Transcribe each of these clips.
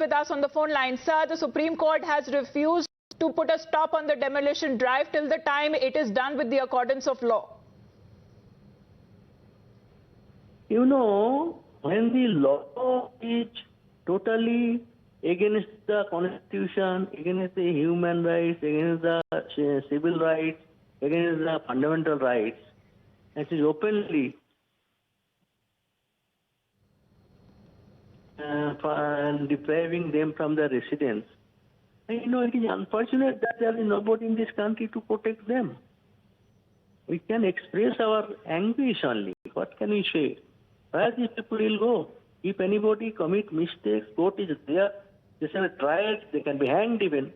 with us on the phone line. Sir, the Supreme Court has refused to put a stop on the demolition drive till the time it is done with the accordance of law. You know, when the law is totally against the Constitution, against the human rights, against the civil rights, against the fundamental rights, and it is openly depriving them from their residence. And you know, it is unfortunate that there is nobody in this country to protect them. We can express our anguish only. What can we say? Where these people will go? If anybody commit mistakes, court is there, they shall be tried, they can be hanged even.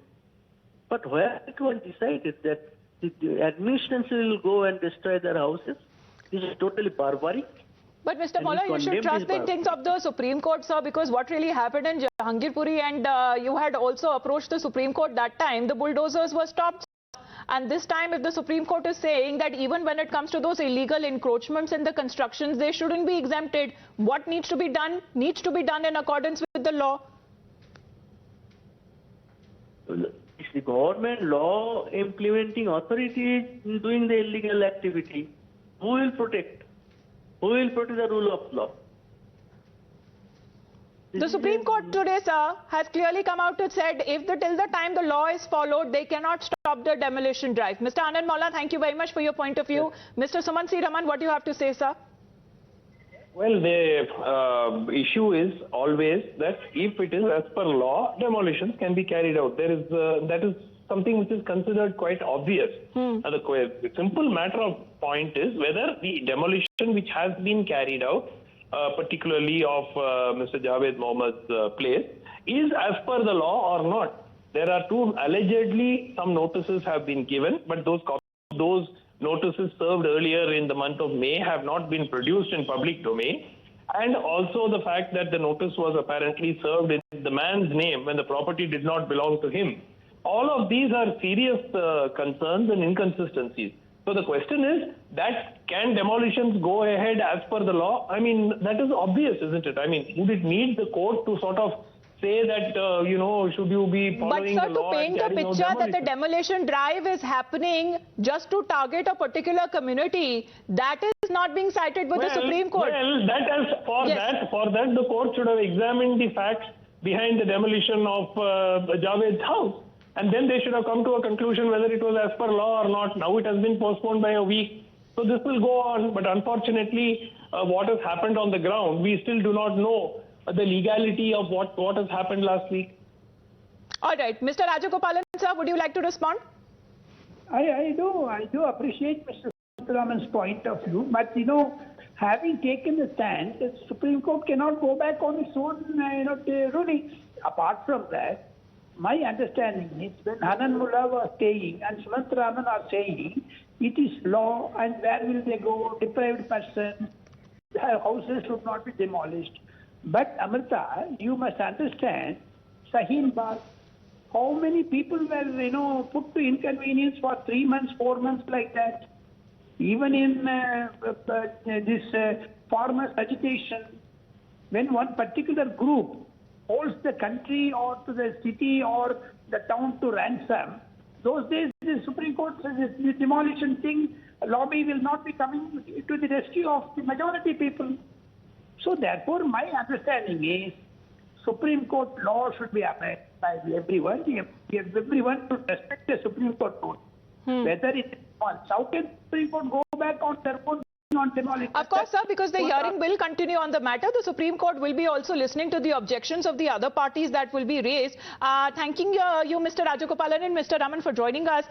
But where it was decided that the administration will go and destroy their houses, this is totally barbaric. But Mr. Molla, you should trust the things of the Supreme Court, sir, because what really happened in Jahangirpuri, and you had also approached the Supreme Court that time, the bulldozers were stopped. And this time, if the Supreme Court is saying that even when it comes to those illegal encroachments in the constructions, they shouldn't be exempted, what needs to be done in accordance with the law. It's the government law implementing authority doing the illegal activity. Who will protect? Who will protect the rule of law? The Supreme Court today, sir, has clearly come out and said if till the time the law is followed, they cannot stop the demolition drive. Mr. Anand Molla, thank you very much for your point of view. Yes. Mr. Suman C. Raman, what do you have to say, sir? Well, the issue is always that if it is as per law, demolitions can be carried out. That is something which is considered quite obvious. The simple matter of point is whether the demolition which has been carried out, particularly of Mr. Javed Mohammad's place, is as per the law or not. There are allegedly some notices have been given, but those notices served earlier in the month of May have not been produced in public domain. And also the fact that the notice was apparently served in the man's name when the property did not belong to him. All of these are serious concerns and inconsistencies. So the question is that can demolitions go ahead as per the law? I mean, that is obvious, isn't it? I mean, would it need the court to sort of say that, should you be following the law? But sir, to paint a picture that the demolition drive is happening just to target a particular community, that is not being cited with the Supreme Court. Well, for that, the court should have examined the facts behind the demolition of Javed's house. And then they should have come to a conclusion whether it was as per law or not. Now it has been postponed by a week. So this will go on. But unfortunately, what has happened on the ground, we still do not know the legality of what has happened last week. All right. Mr. Rajagopalan, sir, would you like to respond? I do appreciate Mr. Raman's point of view. But, having taken the stand, the Supreme Court cannot go back on its own rulings. Apart from that, my understanding is when Anand Mullah was saying and Sumant Raman are saying it is law and where will they go, deprived person, houses should not be demolished. But Amrita, you must understand, Shaheen Bagh, how many people were put to inconvenience for 3 months, 4 months like that. Even in this farmers' agitation, when one particular group holds the country or to the city or the town to ransom, those days the Supreme Court says the demolition thing, lobby will not be coming to the rescue of the majority people. So therefore, my understanding is Supreme Court law should be applied by everyone. Everyone should respect the Supreme Court rule. Whether it is on South Indian Supreme Court go back on their own on demolition. Of course, sir, because the hearing will continue on the matter. The Supreme Court will be also listening to the objections of the other parties that will be raised. Thanking you, Mr. Rajagopalan and Mr. Raman, for joining us.